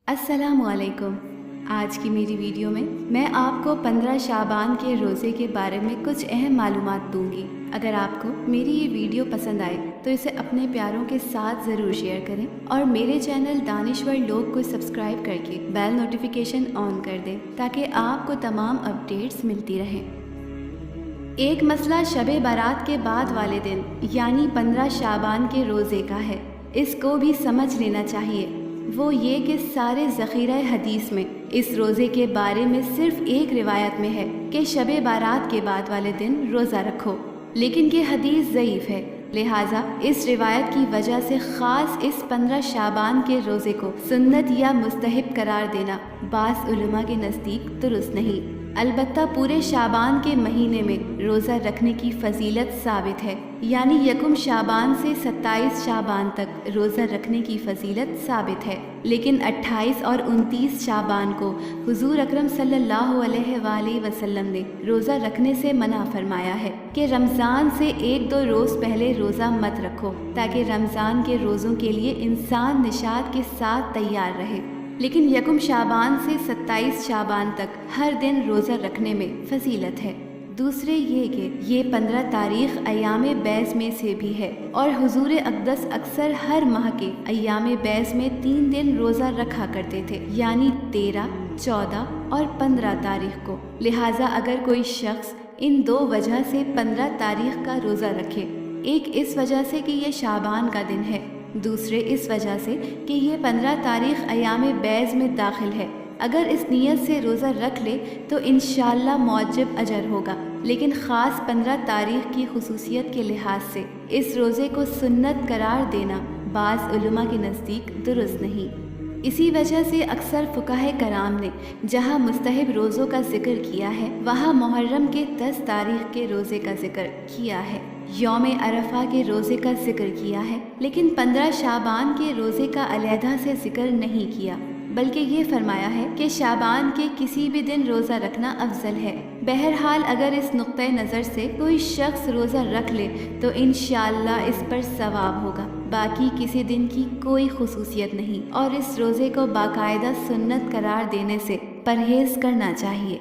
अस्सलामुअलैकुम। आज की मेरी वीडियो में मैं आपको 15 शाबान के रोज़े के बारे में कुछ अहम मालूमात दूंगी। अगर आपको मेरी ये वीडियो पसंद आए तो इसे अपने प्यारों के साथ ज़रूर शेयर करें और मेरे चैनल दानिश्वर लोग को सब्सक्राइब करके बेल नोटिफिकेशन ऑन कर दें ताकि आपको तमाम अपडेट्स मिलती रहें। एक मसला शब बारात के बाद वाले दिन यानी 15 शाबान के रोज़े का है। इसको भी समझ लेना चाहिए। वो ये कि सारे ज़ख़ीरा हदीस में इस रोज़े के बारे में सिर्फ़ एक रिवायत में है कि शब बारात के बाद वाले दिन रोज़ा रखो, लेकिन ये हदीस ज़ईफ़ है। लिहाजा इस रिवायत की वजह से ख़ास इस 15 शाबान के रोज़े को सुन्नत या मुस्तहब करार देना बाज़ उलमा के नज़दीक दुरुस्त नहीं। अलबत्ता पूरे शाबान के महीने में रोज़ा रखने की फजीलत साबित है, यानी यकुम शाबान से 27 शाबान तक रोज़ा रखने की फजीलत साबित है। लेकिन 28 और 29 शाबान को हुजूर अकरम सल्लल्लाहु अलैहि वसल्लम ने रोज़ा रखने से मना फरमाया है कि रमज़ान से 1-2 रोज़ पहले रोज़ा मत रखो ताकि रमज़ान के रोज़ों के लिए इंसान निशात के साथ तैयार रहे। लेकिन यकुम शाबान से 27 शाबान तक हर दिन रोज़ा रखने में फजीलत है। दूसरे ये कि ये 15 तारीख़ अय्याम बैज़ में से भी है और हुजूर अक़दस अक्सर हर माह के अय्याम बैज़ में 3 दिन रोज़ा रखा करते थे, यानी 13, 14 और 15 तारीख़ को। लिहाजा अगर कोई शख्स इन 2 वजह से 15 तारीख़ का रोज़ा रखे, एक इस वजह से कि ये शाबान का दिन है, दूसरे इस वजह से कि ये 15 तारीख़ अय्याम बैज़ में दाखिल है, अगर इस नीयत से रोज़ा रख ले तो इंशाअल्लाह मौजब अजर होगा। लेकिन ख़ास 15 तारीख़ की खुसूसियत के लिहाज से इस रोज़े को सुन्नत करार देना बाज़ उलमा के नज़दीक दुरुस्त नहीं। इसी वजह से अक्सर फ़ुक़हा कराम ने जहाँ मुस्तहब रोज़ों का ज़िक्र किया है वहाँ मुहर्रम के 10 तारीख़ के रोज़े का ज़िक्र किया है, यौम अरफा के रोज़े का ज़िक्र किया है, लेकिन 15 शाबान के रोज़े का अलहदा से ज़िक्र नहीं किया, बल्कि ये फरमाया है कि शाबान के किसी भी दिन रोज़ा रखना अफजल है। बहरहाल अगर इस नुक्ते नज़र से कोई शख्स रोज़ा रख ले तो इंशाअल्लाह इस पर सवाब होगा। बाकी किसी दिन की कोई खुसूसियत नहीं और इस रोज़े को बाकायदा सुन्नत करार देने से परहेज़ करना चाहिए।